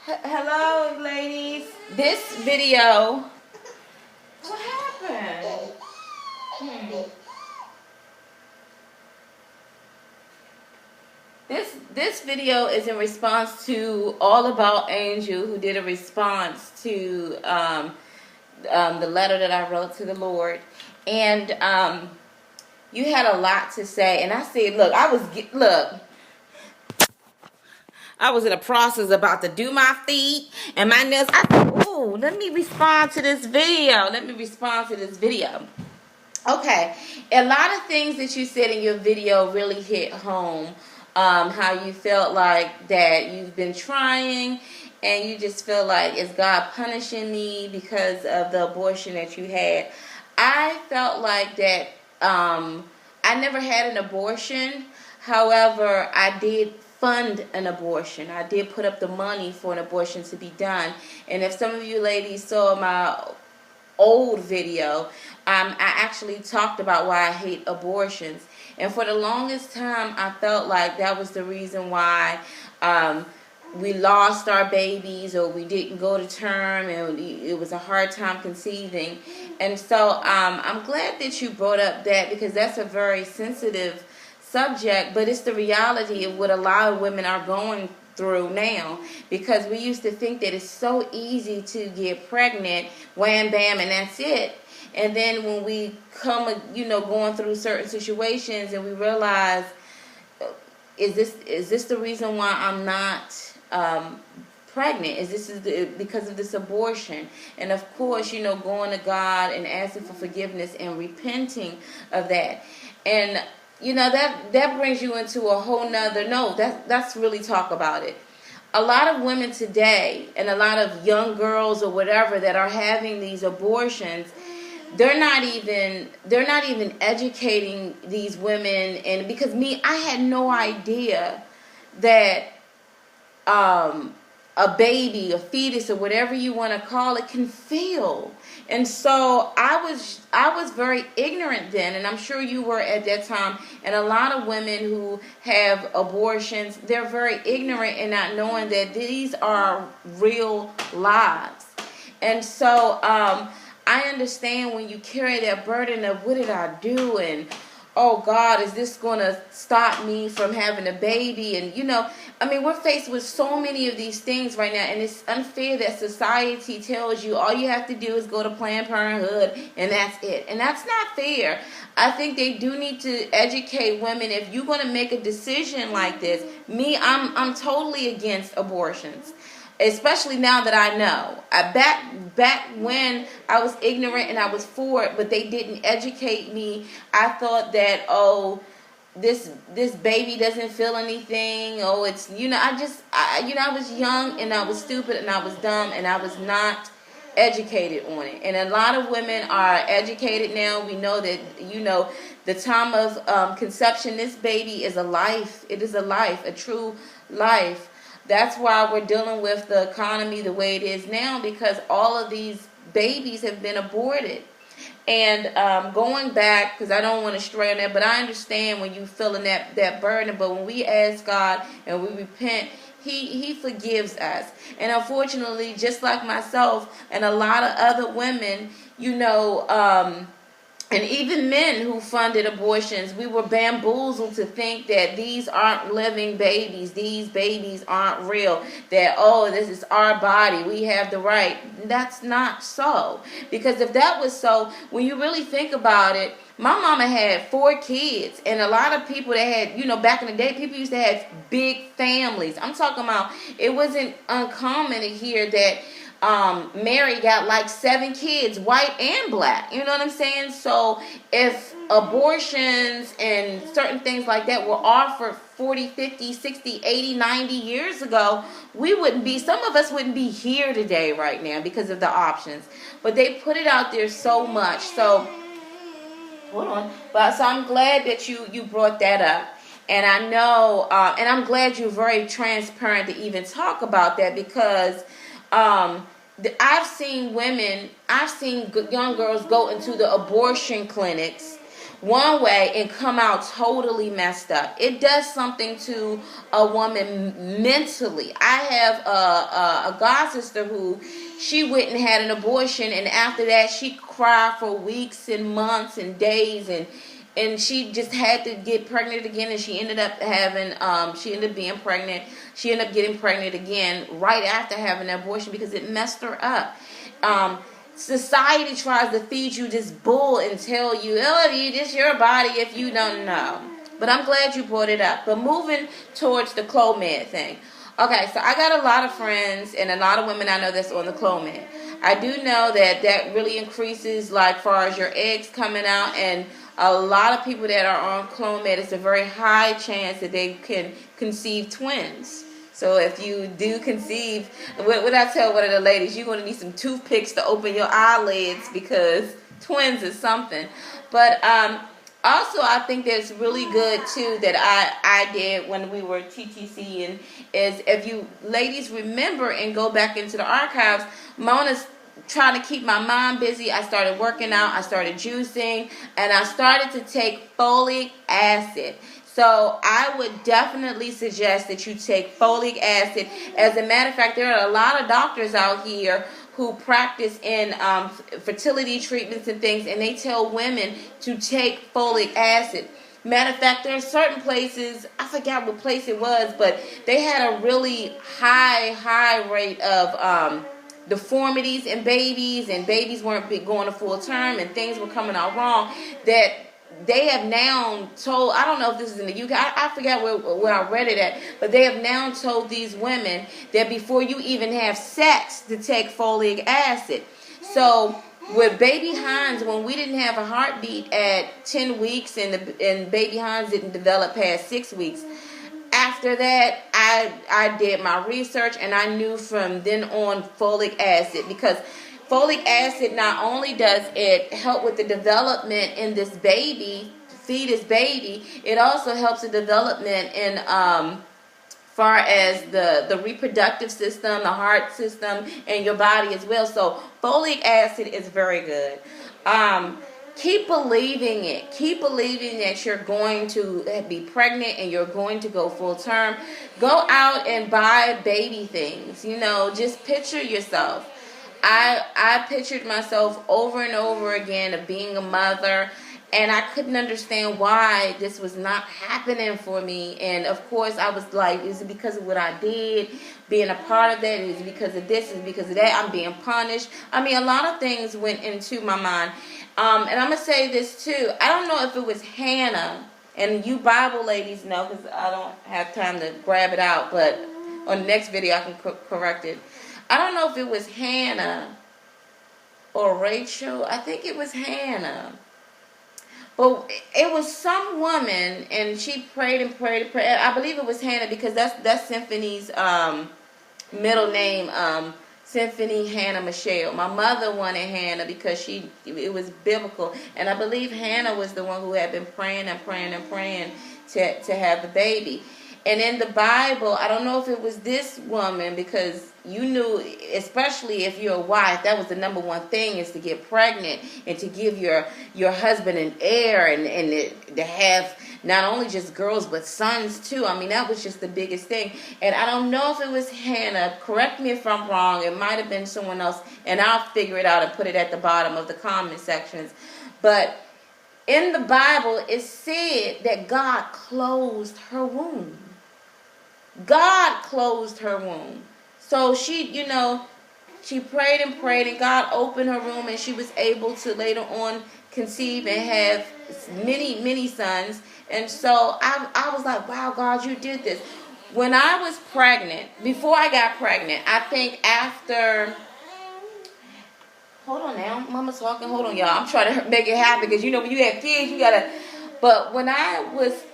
Hello, ladies. This video. What happened? Hmm. This video is in response to All About Angel, who did a response to the letter that I wrote to the Lord, and you had a lot to say. And I said, look, I was in a process about to do my feet and my nails. I said, ooh, let me respond to this video. Okay, a lot of things that you said in your video really hit home. How you felt like that you've been trying and you just feel like, is God punishing me because of the abortion that you had? I felt like that I never had an abortion. However, I did fund an abortion. I did put up the money for an abortion to be done. And if some of you ladies saw my old video, I actually talked about why I hate abortions. And for the longest time, I felt like that was the reason why we lost our babies, or we didn't go to term, and it was a hard time conceiving. And so I'm glad that you brought up that, because that's a very sensitive subject, but it's the reality of what a lot of women are going through now, because we used to think that it's so easy to get pregnant, wham bam, and that's it. And then when we come, going through certain situations, and we realize, is this the reason why I'm not pregnant? Because of this abortion? And of course, going to God and asking for forgiveness and repenting of that. And that brings you into a whole nother, that's really talk about it. A lot of women today, and a lot of young girls or whatever, that are having these abortions, they're not even educating these women. And because I had no idea that a baby, a fetus, or whatever you want to call it, can feel. And so I was very ignorant then, and I'm sure you were at that time. And a lot of women who have abortions, they're very ignorant in not knowing that these are real lives. And so I understand when you carry that burden of, what did I do? And, oh God, is this going to stop me from having a baby? And, we're faced with so many of these things right now. And it's unfair that society tells you all you have to do is go to Planned Parenthood and that's it. And that's not fair. I think they do need to educate women. If you're going to make a decision like this, I'm totally against abortions. Especially now that I know. Back when I was ignorant and I was for it, but they didn't educate me. I thought that, this baby doesn't feel anything. Oh, it's I was young and I was stupid and I was dumb and I was not educated on it. And a lot of women are educated now. We know that the time of conception, this baby is a life. It is a life, a true life. That's why we're dealing with the economy the way it is now, because all of these babies have been aborted. And going back, because I don't want to stray on that, but I understand when you feeling that burden. But when we ask God and we repent, He forgives us. And unfortunately, just like myself and a lot of other women, and even men who funded abortions, we were bamboozled to think that these aren't living babies. These babies aren't real. That, this is our body. We have the right. That's not so. Because if that was so, when you really think about it, my mama had 4 kids. And a lot of people that had, back in the day, people used to have big families. I'm talking about, it wasn't uncommon to hear that Mary got like 7 kids, white and black. You know what I'm saying? So if abortions and certain things like that were offered 40, 50, 60, 80, 90 years ago, some of us wouldn't be here today right now because of the options. But they put it out there so much. So, hold on. So I'm glad that you brought that up. And I know, and I'm glad you're very transparent to even talk about that, because I've seen young girls go into the abortion clinics one way and come out totally messed up. It does something to a woman mentally. I have a god sister who she went and had an abortion, and after that she cried for weeks and months and days, and she just had to get pregnant again, and she ended up having she ended up being pregnant. She ended up getting pregnant again right after having an abortion because it messed her up. Society tries to feed you this bull and tell you, oh, this your body if you don't know. But I'm glad you brought it up. But moving towards the Clomid thing. Okay, so I got a lot of friends and a lot of women I know that's on the Clomid. I do know that really increases, like, far as your eggs coming out, and a lot of people that are on Clomid, it's a very high chance that they can conceive twins. So if you do conceive, what I tell one of the ladies, you're going to need some toothpicks to open your eyelids because twins is something. But also I think that's really good too that I did when we were TTC, and is if you ladies remember and go back into the archives, Mona's trying to keep my mind busy. I started working out, I started juicing, and I started to take folic acid. So I would definitely suggest that you take folic acid. As a matter of fact, there are a lot of doctors out here who practice in fertility treatments and things, and they tell women to take folic acid. Matter of fact, there are certain places, I forgot what place it was, but they had a really high rate of deformities in babies, and babies weren't going to full term, and things were coming out wrong, that they have now told, I don't know if this is in the UK, I forgot where I read it at, but they have now told these women that before you even have sex to take folic acid. So with baby Hans, when we didn't have a heartbeat at 10 weeks and baby Hans didn't develop past 6 weeks, after that, I did my research, and I knew from then on folic acid, because folic acid not only does it help with the development in this baby, fetus baby, it also helps the development in far as the reproductive system, the heart system, and your body as well. So folic acid is very good. Keep believing it. Keep believing that you're going to be pregnant and you're going to go full term. Go out and buy baby things. Just picture yourself. I pictured myself over and over again of being a mother, and I couldn't understand why this was not happening for me. And of course I was like, is it because of what I did, being a part of that? Is it because of this? Is it because of that? I'm being punished. I mean, a lot of things went into my mind. And I'm going to say this too. I don't know if it was Hannah, and you Bible ladies know because I don't have time to grab it out, but on the next video I can correct it. I don't know if it was Hannah or Rachel. I think it was Hannah. But it was some woman, and she prayed and prayed and prayed. I believe it was Hannah because that's Symphony's middle name, Symphony Hannah Michelle. My mother wanted Hannah because it was biblical. And I believe Hannah was the one who had been praying and praying and praying to have the baby. And in the Bible, I don't know if it was this woman, because you knew, especially if you're a wife, that was the number one thing, is to get pregnant and to give your husband an heir, and to have not only just girls but sons too. I mean, that was just the biggest thing. And I don't know if it was Hannah. Correct me if I'm wrong. It might have been someone else, and I'll figure it out and put it at the bottom of the comment sections. But in the Bible, it said that God closed her womb. God closed her womb. So she prayed and prayed, and God opened her womb, and she was able to later on conceive and have many sons. And so I was like, wow, God, you did this. When I was pregnant, before I got pregnant, I think after... Hold on now. Mama's talking. Hold on, y'all. I'm trying to make it happen because, when you have kids, you got to... But when I was...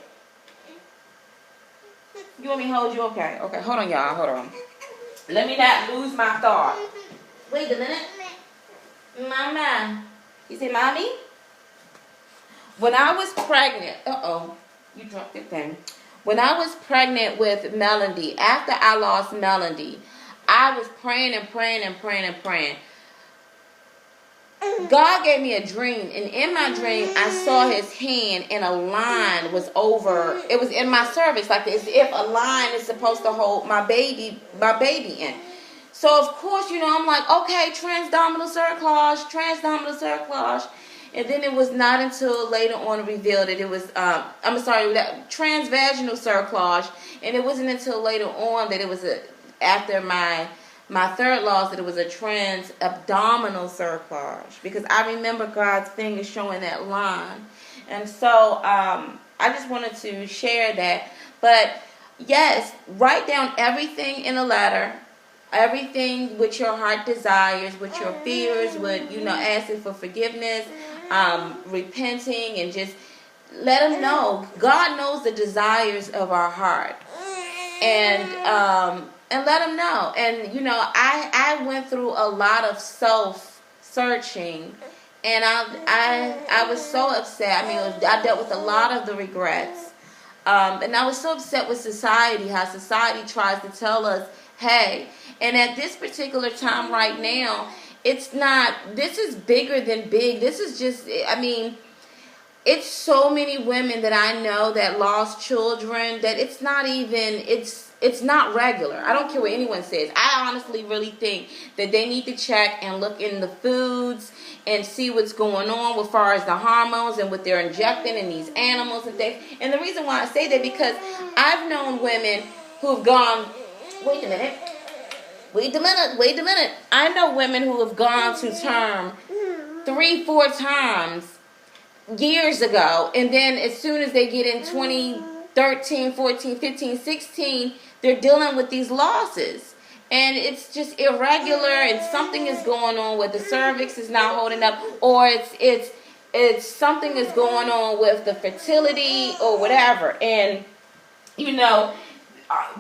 You want me to hold you? Okay. Okay, hold on, y'all. Hold on. Let me not lose my thought. Wait a minute. Mama. You say, Mommy? When I was pregnant... You dropped the thing. When I was pregnant with Melody, after I lost Melody, I was praying and praying and praying and praying. God gave me a dream, and in my dream, I saw his hand, and a line was over. It was in my cervix, like as if a line is supposed to hold my baby in. So of course, I'm like, okay, transdominal cerclage, and then it was not until later on revealed that it was, that transvaginal cerclage, and it wasn't until later on that it was after my third loss that it was a trans-abdominal cerclage, because I remember God's finger showing that line. And so I just wanted to share that. But yes, write down everything in a letter, everything which your heart desires, which your fears, with asking for forgiveness, repenting, and just let him know. God knows the desires of our heart. And let them know. And, I went through a lot of self-searching, and I was so upset. I mean, I dealt with a lot of the regrets. And I was so upset with society, how society tries to tell us, hey, and at this particular time right now, this is bigger than big. This is just, it's so many women that I know that lost children that it's not regular. I don't care what anyone says. I honestly really think that they need to check and look in the foods and see what's going on as far as the hormones and what they're injecting in these animals and things. And the reason why I say that, because I've known women who've gone, wait a minute. I know women who have gone to term 3-4 times years ago, and then as soon as they get in 2013, 14, 15, 16, they're dealing with these losses. And it's just irregular, and something is going on with the cervix is not holding up, or it's something is going on with the fertility or whatever. And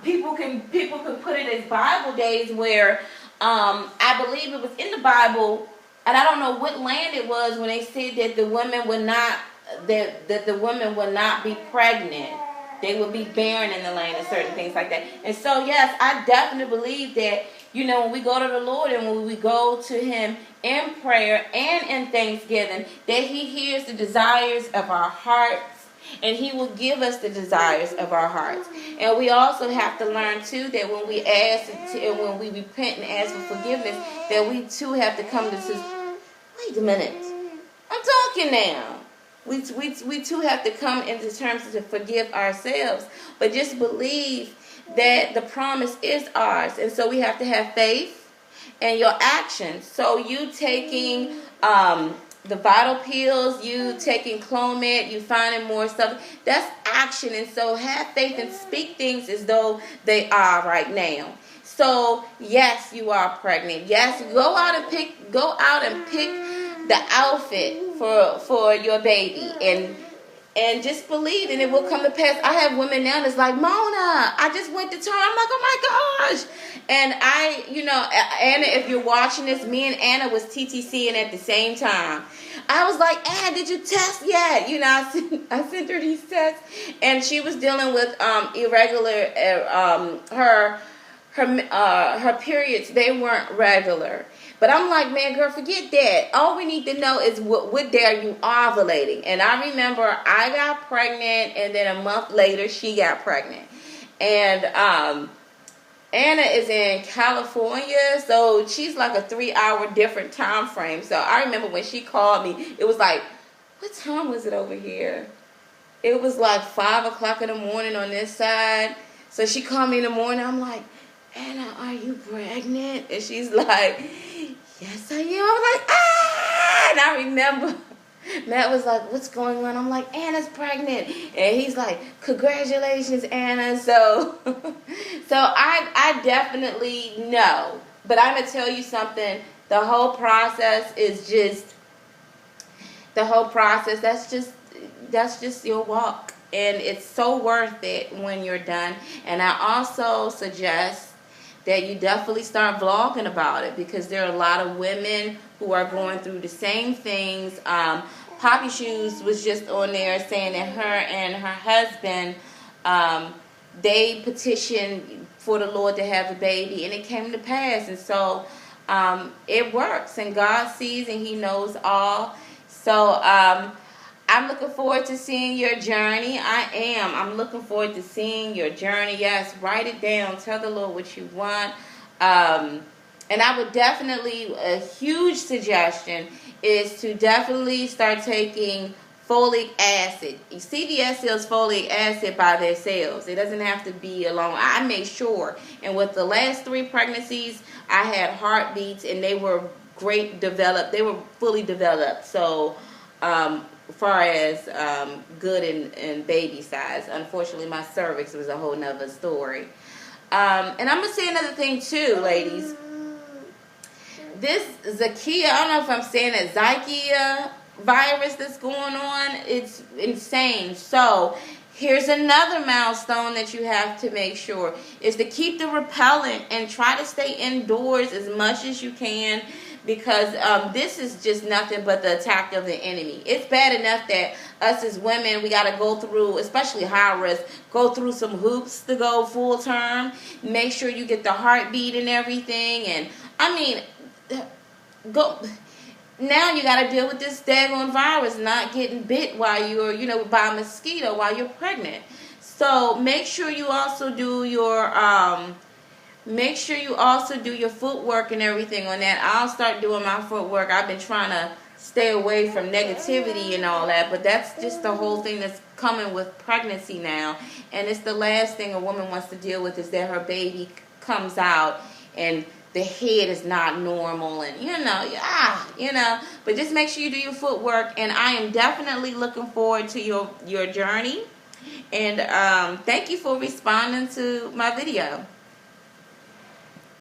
people can put it as Bible days where I believe it was in the Bible, and I don't know what land it was, when they said that the women would not that the women would not be pregnant. They would be barren in the land and certain things like that. And so, yes, I definitely believe that, when we go to the Lord and when we go to him in prayer and in thanksgiving, that he hears the desires of our hearts, and he will give us the desires of our hearts. And we also have to learn, too, that when we ask and when we repent and ask for forgiveness, that we, too, have to come to this. Wait a minute. I'm talking now. We too have to come into terms to forgive ourselves. But just believe that the promise is ours. And so we have to have faith in your actions. So you taking the vital pills, you taking Clomid, you finding more stuff, that's action. And so have faith and speak things as though they are right now. So yes, you are pregnant. Yes, go out and pick the outfit for your baby, and just believe, and it will come to pass. I have women now that's like, Mona, I just went to term. I'm like, oh my gosh. And Anna, if you're watching this, me and Anna was TTCing at the same time. I was like, Anna, did you test yet? I sent her these tests, and she was dealing with irregular, her periods, they weren't regular. But I'm like, man, girl, forget that. All we need to know is what day are you ovulating. And I remember I got pregnant, and then a month later, she got pregnant. And Anna is in California, so she's like a 3-hour different time frame. So I remember when she called me, it was like, what time was it over here? It was like 5 o'clock in the morning on this side. So she called me in the morning. I'm like, Anna, are you pregnant? And she's like, yes, I am. I was like, ah! And I remember Matt was like, what's going on? I'm like, Anna's pregnant. And he's like, congratulations, Anna. So I definitely know. But I'm going to tell you something. The whole process is just, that's just your walk. And it's so worth it when you're done. And I also suggest that you definitely start vlogging about it, because there are a lot of women who are going through the same things. Poppy Shoes was just on there saying that her and her husband, they petitioned for the Lord to have a baby, and it came to pass. And so it works, and God sees and He knows all. So I'm looking forward to seeing your journey. I'm looking forward to seeing your journey. Yes, write it down. Tell the Lord what you want. And I would definitely, a huge suggestion is to definitely start taking folic acid. CVS sells folic acid by themselves. It doesn't have to be alone. I made sure. And with the last 3 pregnancies, I had heartbeats, and they were great developed. They were fully developed. So, as far as good and baby size. Unfortunately, my cervix was a whole nother story. And I'm going to say another thing too, ladies. This Zika, I don't know if I'm saying it, Zika virus that's going on, it's insane. So here's another milestone that you have to make sure is to keep the repellent and try to stay indoors as much as you can, because this is just nothing but the attack of the enemy. It's bad enough that us as women, we got to go through, especially high risk, go through some hoops to go full term. Make sure you get the heartbeat and everything. And I mean, go now you got to deal with this daggone virus, not getting bit while you're, by a mosquito while you're pregnant. So make sure you also do your footwork and everything on that. I'll start doing my footwork. I've been trying to stay away from negativity and all that, but that's just the whole thing that's coming with pregnancy now. And it's the last thing a woman wants to deal with, is that her baby comes out and the head is not normal, and but just make sure you do your footwork. And I am definitely looking forward to your journey. And thank you for responding to my video.